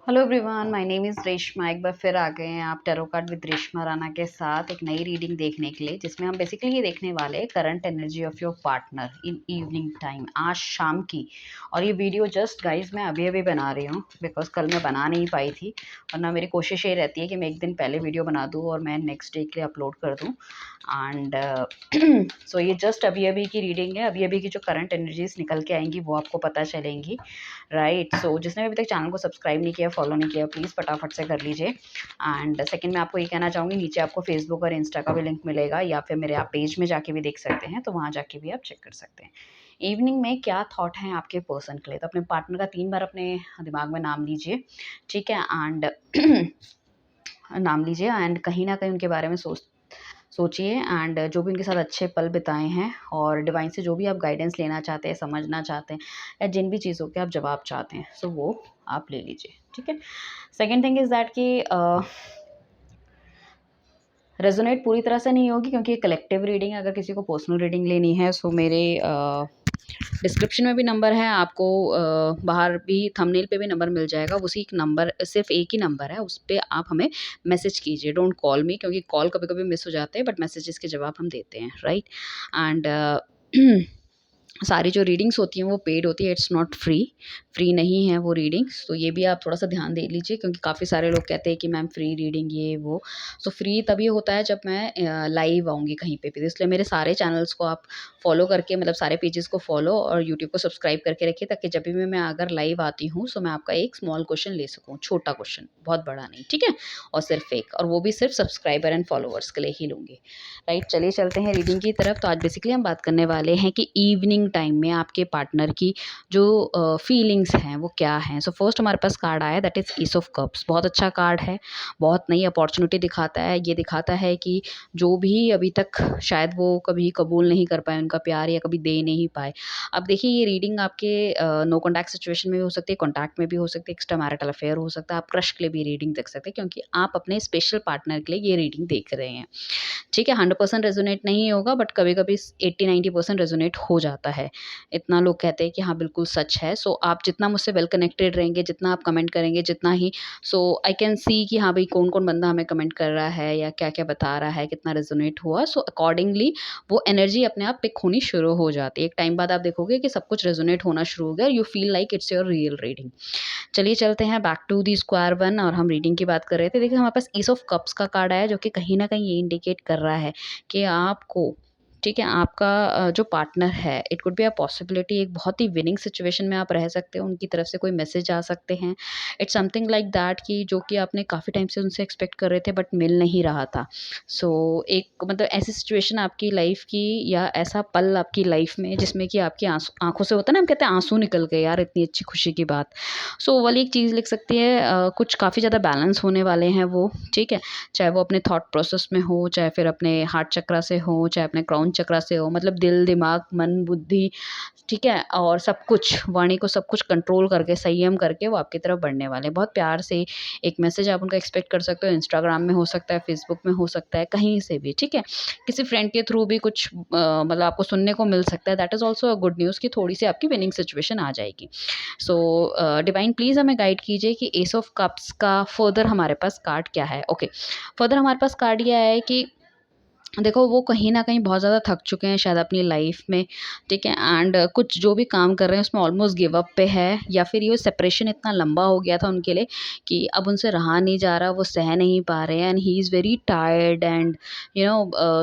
Hello everyone, my name is Reshma. एक बार फिर आ गए हैं आप tarot card with Reshma Rana के साथ एक नई रीडिंग देखने के लिए, जिसमें हम बेसिकली ये देखने वाले हैं current energy of your partner in evening time, आज शाम की। और ये वीडियो जस्ट गाइज मैं अभी अभी बना रही हूँ बिकॉज कल मैं बना नहीं पाई थी, वरना मेरी कोशिश ये रहती है कि मैं एक दिन पहले वीडियो बना दूँ और मैं नेक्स्ट डे के लिए अपलोड कर दूँ। एंड सो ये जस्ट अभी अभी की रीडिंग है। अभी अभी की जो करंट एनर्जीज निकल के आएंगी वो आपको पता चलेंगी, राइट। सो जिसने अभी तक चैनल को सब्सक्राइब नहीं किया, फॉलो नहीं किया, प्लीज़ फटाफट से कर लीजिए। एंड सेकंड मैं आपको ये कहना चाहूँगी, नीचे आपको फेसबुक और इंस्टा का भी लिंक मिलेगा, या फिर मेरे आप पेज में जाके भी देख सकते हैं, तो वहाँ जाके भी आप चेक कर सकते हैं इवनिंग में क्या थॉट हैं आपके पर्सन के लिए। तो अपने पार्टनर का 3 बार अपने दिमाग में नाम लीजिए, ठीक है। एंड नाम लीजिए एंड कहीं ना कहीं उनके बारे में सोचिए, एंड जो भी उनके साथ अच्छे पल बिताए हैं, और डिवाइन से जो भी आप गाइडेंस लेना चाहते हैं, समझना चाहते हैं, या जिन भी चीज़ों के आप जवाब चाहते हैं, सो वो आप ले लीजिए, ठीक है। सेकेंड थिंग इज़ दैट कि रेजोनेट पूरी तरह से नहीं होगी क्योंकि ये कलेक्टिव रीडिंग है। अगर किसी को पर्सनल रीडिंग लेनी है सो मेरे डिस्क्रिप्शन में भी नंबर है, आपको बाहर भी थंबनेल पे भी नंबर मिल जाएगा। उसी एक नंबर, सिर्फ एक ही नंबर है, उस पर आप हमें मैसेज कीजिए। डोंट कॉल मी, क्योंकि कॉल कभी कभी मिस हो जाते हैं, बट मैसेजेस के जवाब हम देते हैं, राइट। एंड सारी जो रीडिंग्स होती हैं वो पेड होती है, इट्स नॉट फ्री नहीं है वो रीडिंग्स। तो ये भी आप थोड़ा सा ध्यान दे लीजिए, क्योंकि काफ़ी सारे लोग कहते हैं कि मैम फ्री रीडिंग ये वो। सो फ्री तभी होता है जब मैं लाइव आऊँगी कहीं पे भी। तो इसलिए मेरे सारे चैनल्स को आप फॉलो करके, मतलब सारे पेजेस को फॉलो और यूट्यूब को सब्सक्राइब करके रखिए, ताकि जब भी मैं अगर लाइव आती हूँ सो मैं आपका एक स्मॉल क्वेश्चन ले सकूँ, छोटा क्वेश्चन, बहुत बड़ा नहीं, ठीक है। और सिर्फ एक, और वो भी सिर्फ सब्सक्राइबर एंड फॉलोअर्स के लिए ही लूँगी, राइट। चलिए चलते हैं रीडिंग की तरफ। तो आज बेसिकली हम बात करने वाले हैं कि इवनिंग टाइम में आपके पार्टनर की जो फीलिंग्स हैं वो क्या हैं। सो फर्स्ट हमारे पास कार्ड आया, that is ace of cups. बहुत अच्छा कार्ड है, बहुत नई अपॉर्चुनिटी दिखाता है। ये दिखाता है कि जो भी अभी तक शायद वो कभी कबूल नहीं कर पाए उनका प्यार, या कभी दे नहीं पाए। अब देखिए, ये रीडिंग आपके नो कॉन्टैक्ट सिचुएशन में भी हो सकती है, कॉन्टैक्ट में भी हो सकती है, एक्स्ट्रा मैरिटल अफेयर हो सकता है, आप क्रश के लिए भी रीडिंग देख सकते हैं, क्योंकि आप अपने स्पेशल पार्टनर के लिए ये रीडिंग देख रहे हैं, ठीक है। 100% रेजोनेट नहीं होगा, बट कभी-कभी 80-90% रेजोनेट हो जाता है। इतना लोग कहते हैं कि हाँ, बिल्कुल सच है। सो आप जितना मुझसे वेल कनेक्टेड रहेंगे, जितना आप कमेंट करेंगे, जितना ही सो आई कैन सी कि हाँ भाई, कौन-कौन बंदा हमें कमेंट कर रहा है या क्या-क्या बता रहा है, कितना रेजोनेट हुआ। सो अकॉर्डिंगली वो एनर्जी अपने आप पिक होनी शुरू हो जाती है। एक टाइम बाद आप देखोगे कि सब कुछ रेजोनेट होना शुरू हो गया, you feel like it's your real reading. चलिए चलते हैं back to the square one, और हम रीडिंग की बात कर रहे थे। देखिए, हमारे पास ईस ऑफ कप्स का कार्ड आया, जो कि कहीं न कहीं ये इंडिकेट कर रहा है कि आपको, ठीक है, आपका जो पार्टनर है, it could be a possibility, एक बहुत ही विनिंग सिचुएशन में आप रह सकते हो, उनकी तरफ से कोई मैसेज आ सकते हैं। इट्स समथिंग लाइक दैट कि जो कि आपने काफ़ी टाइम से उनसे एक्सपेक्ट कर रहे थे बट मिल नहीं रहा था। सो एक मतलब ऐसी सिचुएशन आपकी लाइफ की, या ऐसा पल आपकी लाइफ में जिसमें कि आपकी आँसू आँखों से, होता है ना, हम कहते हैं आँसू निकल गए यार, इतनी अच्छी खुशी की बात। सो वो वाली एक चीज़ लिख सकती है। कुछ काफ़ी ज़्यादा बैलेंस होने वाले हैं वो, ठीक है। चाहे वो अपने थॉट प्रोसेस में हो, चाहे फिर अपने हार्ट चक्रा से हो, चाहे अपने क्राउन चक्रा से हो, मतलब दिल, दिमाग, मन, बुद्धि, ठीक है, और सब कुछ, वाणी को सब कुछ कंट्रोल करके, संयम करके वो आपकी तरफ बढ़ने वाले हैं। बहुत प्यार से एक मैसेज आप उनका एक्सपेक्ट कर सकते हो। इंस्टाग्राम में हो सकता है, फेसबुक में हो सकता है, कहीं से भी, ठीक है। किसी फ्रेंड के थ्रू भी कुछ मतलब आपको सुनने को मिल सकता है। That is also a good news कि थोड़ी सी आपकी विनिंग सिचुएशन आ जाएगी। सो डिवाइन प्लीज़ हमें गाइड कीजिए कि एस ऑफ कप्स का फर्दर हमारे पास कार्ड क्या है। ओके, फर्दर हमारे पास कार्ड ये आया है कि देखो, वो कहीं न कहीं बहुत ज़्यादा थक चुके हैं शायद अपनी लाइफ़ में, ठीक है। एंड कुछ जो भी काम कर रहे हैं उसमें ऑलमोस्ट गिव अप पे है, या फिर ये सेपरेशन इतना लंबा हो गया था उनके लिए कि अब उनसे रहा नहीं जा रहा, वो सह नहीं पा रहे हैं, and he is very tired, and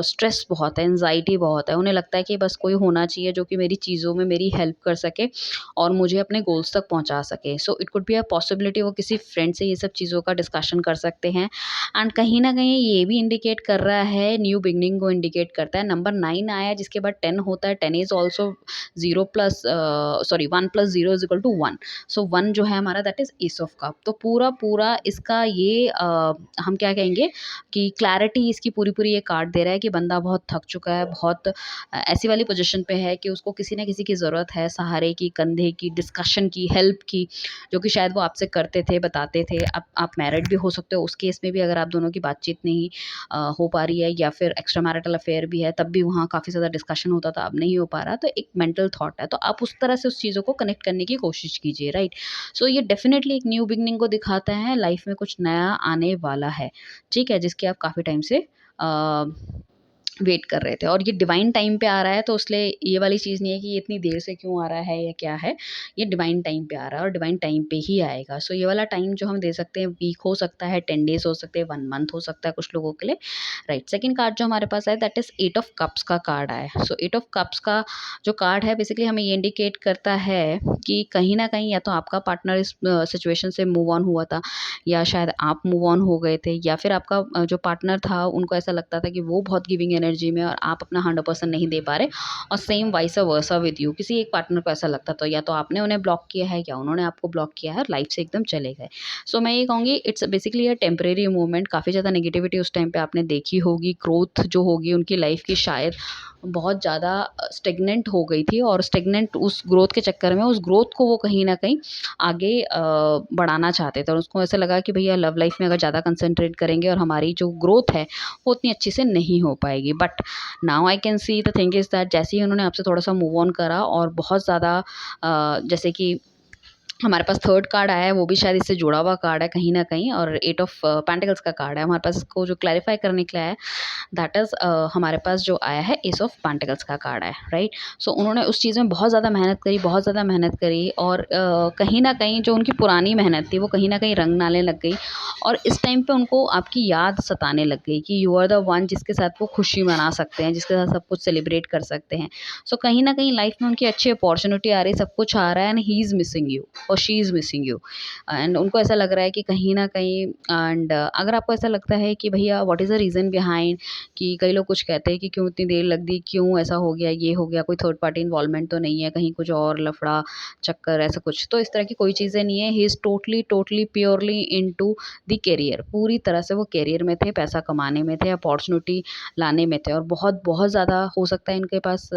stress बहुत है, एंग्ज़ायटी बहुत है। उन्हें लगता है कि बस कोई होना चाहिए जो कि मेरी चीज़ों में मेरी हेल्प कर सके और मुझे अपने गोल्स तक पहुँचा सके। So it could be a possibility, वो किसी फ्रेंड से ये सब चीज़ों का डिस्कशन कर सकते हैं। एंड कहीं न कहीं ये भी इंडिकेट कर रहा है, न्यू बिगिनिंग को इंडिकेट करता है। नंबर 9 आया, जिसके बाद 10 होता है। 10 is also 0 plus 1 plus 0 is equal to 1। So 1 जो है हमारा, that is ace of cup. तो पूरा इसका ये हम क्या कहेंगे कि क्लैरिटी इसकी पूरी ये कार्ड दे रहा है कि बंदा बहुत थक चुका है, बहुत ऐसी वाली पोज़ीशन पे है कि उसको किसी न किसी की ज़रूरत है, सहारे की, कंधे की, डिस्कशन की, हेल्प की, जो कि शायद वो आपसे करते थे, बताते थे। अब आप मैरिड भी हो सकते हो, उस केस में भी अगर आप दोनों की बातचीत नहीं हो पा रही है, या फिर एक्स्ट्रा मैरिटल अफेयर भी है, तब भी वहाँ काफ़ी ज़्यादा डिस्कशन होता था, अब नहीं हो पा रहा, तो एक मेंटल थॉट है, तो आप उस तरह से उस चीज़ों को कनेक्ट करने की कोशिश कीजिए, राइट। सो ये डेफिनेटली एक न्यू बिगनिंग को दिखाता है, लाइफ में कुछ नया आने वाला है, ठीक है, जिसकी आप काफ़ी टाइम से वेट कर रहे थे, और ये डिवाइन टाइम पे आ रहा है, तो इसलिए ये वाली चीज़ नहीं है कि ये इतनी देर से क्यों आ रहा है या क्या है, ये डिवाइन टाइम पे आ रहा है और डिवाइन टाइम पे ही आएगा। सो ये वाला टाइम जो हम दे सकते हैं, वीक हो सकता है, 10 डेज हो सकते हैं, 1 मंथ हो सकता है कुछ लोगों के लिए, राइट। सेकंड कार्ड जो हमारे पास है दैट इज 8 ऑफ कप्स का कार्ड आया है। सो 8 ऑफ कप्स का जो कार्ड है बेसिकली हमें ये इंडिकेट करता है कि कहीं ना कहीं या तो आपका पार्टनर इस सिचुएशन से मूव ऑन हुआ था, या शायद आप मूव ऑन हो गए थे, या फिर आपका जो पार्टनर था उनको ऐसा लगता था कि वो बहुत गिविंग एनर्जी में और आप अपना 100% नहीं दे पा रहे, और same vice versa with you, किसी एक पार्टनर को ऐसा लगता, तो या तो आपने उन्हें ब्लॉक किया है या उन्होंने आपको ब्लॉक किया है और लाइफ से एकदम चले गए। सो मैं ये कहूँगी it's basically a temporary movement. काफ़ी ज़्यादा नेगेटिविटी उस टाइम पे आपने देखी होगी, ग्रोथ जो होगी उनकी लाइफ की शायद बहुत ज़्यादा स्टेगनेंट हो गई थी, और स्टेगनेंट उस ग्रोथ के चक्कर में उस ग्रोथ को वो कहीं ना कहीं आगे बढ़ाना चाहते थे, और उसको ऐसा लगा कि भैया लव लाइफ में अगर ज़्यादा कंसंट्रेट करेंगे और हमारी जो ग्रोथ है वो उतनी अच्छी से नहीं हो पाएगी। But now I can see the thing is that जैसे ही उन्होंने आपसे थोड़ा सा मूव ऑन करा, और बहुत ज़्यादा जैसे कि हमारे पास थर्ड कार्ड आया है, वो भी शायद इससे जुड़ा हुआ कार्ड है कहीं न कहीं, और 8 ऑफ पेंटिकल्स का कार्ड है हमारे पास, इसको जो क्लैरिफ़ाई करने के लिए आया है, दैट इज़ हमारे पास जो आया है एस ऑफ पेंटिकल्स का कार्ड है, राइट। सो उन्होंने उस चीज़ में बहुत ज़्यादा मेहनत करी, बहुत ज़्यादा मेहनत करी, और कहीं न कहीं जो उनकी पुरानी मेहनत थी वो कहीं न कहीं रंग लाने लग गई, और इस टाइम पे उनको आपकी याद सताने लग गई कि यू आर द वन जिसके साथ वो खुशी मना सकते हैं, जिसके साथ सब कुछ सेलिब्रेट कर सकते हैं। सो कहीं न कहीं लाइफ़ में उनकी अच्छी अपॉर्च्युनिटी आ रही है, सब कुछ आ रहा है, and he is missing you और she is missing you, and उनको ऐसा लग रहा है कि कहीं न कहीं, एंड अगर आपको ऐसा लगता है कि भैया what is the reason behind, कि कई लोग कुछ कहते हैं कि क्यों इतनी देर लग दी, क्यों ऐसा हो गया, ये हो गया, कोई थर्ड पार्टी इन्वॉल्वमेंट तो नहीं है, कहीं कुछ और लफड़ा चक्कर ऐसा कुछ, तो इस तरह की कोई चीज़ें नहीं है। He is totally totally purely into the career, पूरी तरह से वो करियर में थे, पैसा कमाने में थे, अपॉर्चुनिटी लाने में थे, और बहुत बहुत ज़्यादा हो सकता है इनके पास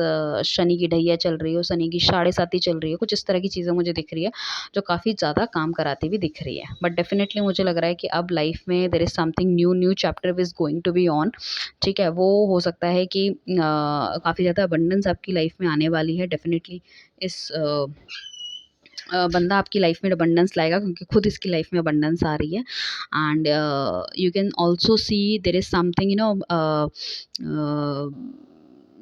शनि की ढैया चल रही हो, शनि की साढ़े साती चल रही हो, कुछ इस तरह की चीज़ें मुझे दिख रही है जो काफ़ी ज़्यादा काम कराती हुई दिख रही है। बट डेफिनेटली मुझे लग रहा है कि अब लाइफ में there is something new, new chapter is going to be on, ठीक है। वो हो सकता है कि काफ़ी ज़्यादा अबंडेंस आपकी लाइफ में आने वाली है डेफिनेटली। इस बंदा आपकी लाइफ में अबंडेंस लाएगा, क्योंकि खुद इसकी लाइफ में अबंडेंस आ रही है, and you can also see there is something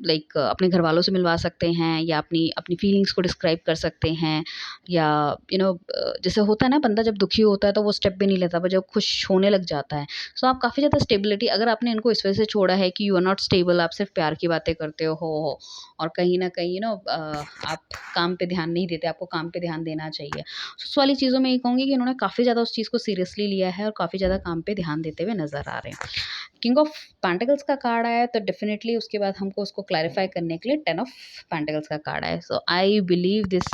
like अपने घर वालों से मिलवा सकते हैं, या अपनी अपनी फीलिंग्स को डिस्क्राइब कर सकते हैं, या जैसे होता है ना, बंदा जब दुखी होता है तो वो स्टेप भी नहीं लेता, पर जब खुश होने लग जाता है। सो आप काफ़ी ज़्यादा स्टेबिलिटी, अगर आपने इनको इस वजह से छोड़ा है कि यू आर नॉट स्टेबल, आप सिर्फ प्यार की बातें करते हो, और कहीं ना कहीं आप काम पे ध्यान नहीं देते, आपको काम पे ध्यान देना चाहिए। So, उस वाली चीज़ों में ये कहूँगी कि इन्होंने काफ़ी ज़्यादा उस चीज़ को सीरियसली लिया है, और काफ़ी ज़्यादा काम पे ध्यान देते हुए नज़र आ रहे हैं। किंग ऑफ पेंटिकल्स का कार्ड आया है, तो डेफिनेटली उसके बाद हमको उसको क्लैरिफाई करने के लिए 10 ऑफ पेंटिकल्स का कार्ड आया है। So I believe this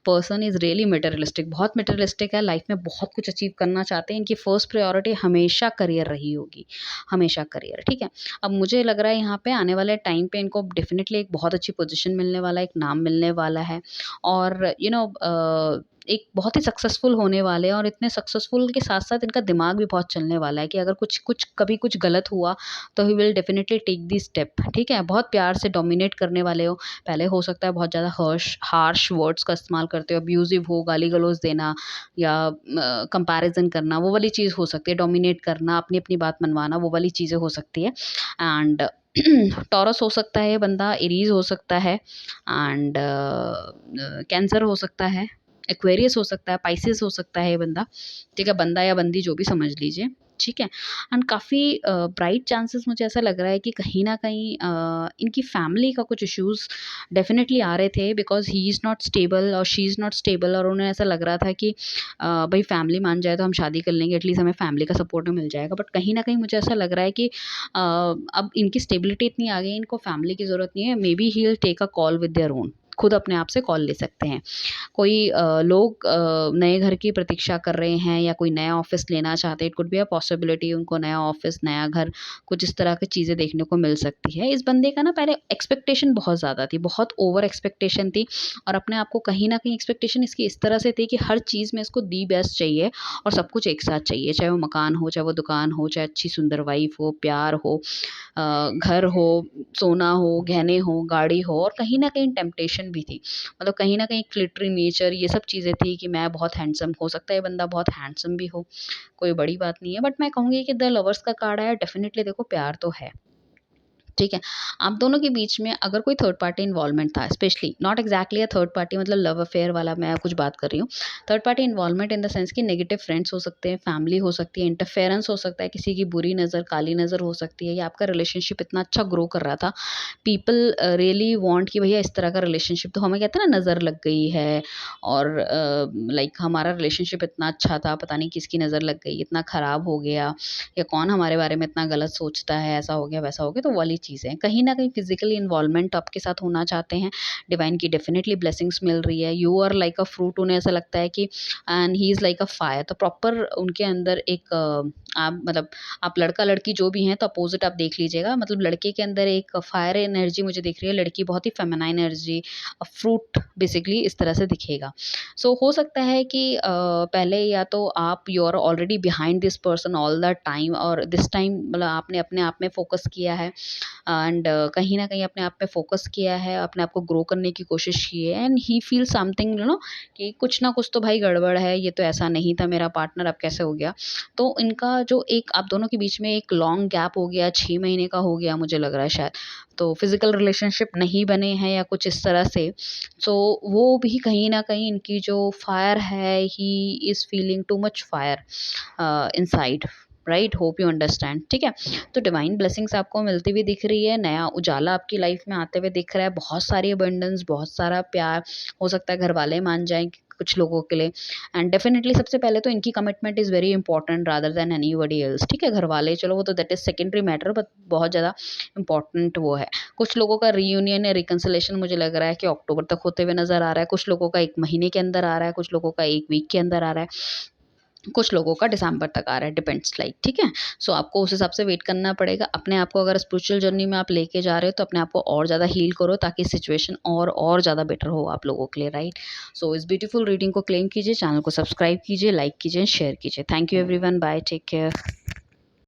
person is really materialistic, बहुत मटेरियलिस्टिक है, लाइफ में बहुत कुछ अचीव करना चाहते हैं, इनकी फर्स्ट प्रायोरिटी हमेशा करियर रही होगी, हमेशा करियर, ठीक है। अब मुझे लग रहा है यहाँ पे आने वाले टाइम पे इनको डेफिनेटली एक बहुत अच्छी पोजीशन मिलने वाला है, एक नाम मिलने वाला है, और एक बहुत ही सक्सेसफुल होने वाले हैं, और इतने सक्सेसफुल के साथ-साथ इनका दिमाग भी बहुत चलने वाला है कि अगर कुछ कुछ कभी कुछ गलत हुआ तो he will definitely take the step, ठीक है? बहुत प्यार से डोमिनेट करने वाले हो। पहले हो सकता है बहुत ज़्यादा हार्श वर्ड्स का इस्तेमाल करते हो, अब्यूज़िव हो, गाली-गलौज देना, या कंपैरिज़न करना, वो वाली चीज़ हो सकती है। डोमिनेट करना, अपनी-अपनी बात मनवाना, वो वाली चीज़ें हो सकती है। एंड टॉरस हो सकता है ये बंदा, एरीज़ हो सकता है, एंड कैंसर हो सकता है, एक्वेरियस हो सकता है, पाइसेस हो सकता है ये बंदा, ठीक है? बंदा या बंदी जो भी समझ लीजिए, ठीक है? एंड काफ़ी ब्राइट चांसेस मुझे ऐसा लग रहा है कि कहीं न कहीं इनकी फैमिली का कुछ इश्यूज़ डेफ़िनेटली आ रहे थे, because he is not stable और शी इज़ नॉट स्टेबल, और उन्हें ऐसा लग रहा था कि भई फैमिली मान जाए तो हम शादी कर लेंगे, एटलीस्ट हमें फैमिली का सपोर्ट मिल जाएगा। बट कहीं न कहीं मुझे ऐसा लग रहा है कि अब इनकी स्टेबिलिटी इतनी आ गई है, इनको फैमिली की ज़रूरत नहीं है। Maybe he will take a call with their own, खुद अपने आप से कॉल ले सकते हैं। कोई लोग नए घर की प्रतीक्षा कर रहे हैं या कोई नया ऑफिस लेना चाहते हैं, it could be a possibility उनको नया ऑफिस, नया घर, कुछ इस तरह की चीज़ें देखने को मिल सकती है। इस बंदे का ना पहले एक्सपेक्टेशन बहुत ज़्यादा थी, बहुत ओवर एक्सपेक्टेशन थी और अपने आप को कहीं न कहीं एक्सपेक्टेशन इसकी इस तरह से थी कि हर चीज़ में इसको दी बेस्ट चाहिए और सब कुछ एक साथ चाहिए, चाहे वो मकान हो, चाहे वो दुकान हो, चाहे अच्छी सुंदर वाइफ हो, प्यार हो, घर हो, सोना हो, गहने हो, गाड़ी हो और कहीं न कहीं टेम्पटेशन भी थी। मतलब कहीं न कहीं ग्लिटरी नेचर ये सब चीज़ें थी कि मैं बहुत हैंडसम, हो सकता है ये बंदा बहुत हैंडसम भी हो, कोई बड़ी बात नहीं है। बट मैं कहूँगी कि द लवर्स का कार्ड आया, डेफ़िनिटली देखो प्यार तो है। ठीक है। आप दोनों के बीच में अगर कोई थर्ड पार्टी इन्वॉल्वमेंट था, specially not exactly a third party, मतलब लव अफेयर वाला मैं कुछ बात कर रही हूँ। Third party involvement in the sense कि नेगेटिव फ्रेंड्स हो सकते हैं, फैमिली हो सकती है, इंटरफेरेंस हो सकता है, किसी की बुरी नज़र, काली नज़र हो सकती है, या आपका रिलेशनशिप इतना अच्छा ग्रो कर रहा था, पीपल रियली वांट कि भैया इस तरह का रिलेशनशिप, तो हमें कहते हैं ना नज़र लग गई है और लाइक हमारा रिलेशनशिप इतना अच्छा था, पता नहीं किसकी नज़र लग गई, इतना ख़राब हो गया, या कौन हमारे बारे में इतना गलत सोचता है, ऐसा हो गया, वैसा हो गया, तो वो वाली चीज़ें कहीं न कहीं फिज़िकली इन्वॉल्वमेंट आपके साथ होना चाहते हैं, डिवाइन की डेफ़िनिटली ब्लेसिंग्स मिल रही है, you are like a fruit, उन्हें ऐसा लगता है कि and he is like a fire, तो प्रॉपर उनके अंदर एक आप मतलब आप लड़का-लड़की जो भी हैं तो अपोज़िट आप देख लीजिएगा, मतलब लड़के के अंदर एक फायर एनर्जी मुझे दिख रही है, लड़की बहुत ही फेमिनाइन एनर्जी, फ्रूट बेसिकली इस तरह से दिखेगा। सो हो सकता है कि पहले या तो आप you are already behind this person all the time और दिस टाइम मतलब आपने अपने आप में फ़ोकस किया है एंड कहीं न कहीं अपने आप पे फ़ोकस किया है, अपने आप को ग्रो करने की कोशिश की है एंड ही फील समथिंग कि कुछ ना कुछ तो भाई गड़बड़ है, ये तो ऐसा नहीं था मेरा पार्टनर, अब कैसे हो गया? तो इनका जो एक आप दोनों के बीच में एक लॉन्ग गैप हो गया, 6 महीने का हो गया मुझे लग रहा है शायद। तो फिज़िकल रिलेशनशिप नहीं बने हैं या कुछ इस तरह से। सो वो भी कहीं न कहीं इनकी जो फायर है, he is feeling too much fire inside, right? Hope you understand, ठीक है? तो डिवाइन ब्लेसिंग्स आपको मिलती हुई दिख रही है, नया उजाला आपकी लाइफ में आते हुए दिख रहा है, बहुत सारी अबंडेंस, बहुत सारा प्यार, हो सकता है घर वाले मान जाएँ कुछ लोगों के लिए एंड डेफिनिटली सबसे पहले तो इनकी commitment is very important rather than anybody else, ठीक है? घर वाले चलो वो तो that is secondary matter but बहुत ज़्यादा इंपॉर्टेंट वो है। कुछ लोगों का रियूनियन या रिकंसिलेशन मुझे लग रहा है कि अक्टूबर तक होते हुए नज़र आ रहा है, कुछ लोगों का 1 महीने के अंदर आ रहा है, कुछ लोगों का 1 वीक के अंदर आ रहा है। कुछ लोगों का दिसंबर तक आ रहा है, डिपेंड्स लाइक, ठीक है? सो आपको उस हिसाब से वेट करना पड़ेगा। अपने आप को अगर स्पिरिचुअल जर्नी में आप लेके जा रहे हो तो अपने आप को और ज़्यादा हील करो ताकि सिचुएशन और ज़्यादा बेटर हो आप लोगों के लिए, राइट? सो इस ब्यूटीफुल रीडिंग को क्लेम कीजिए, चैनल को सब्सक्राइब कीजिए, लाइक कीजिए, शेयर कीजिए। Thank you everyone, bye, take care.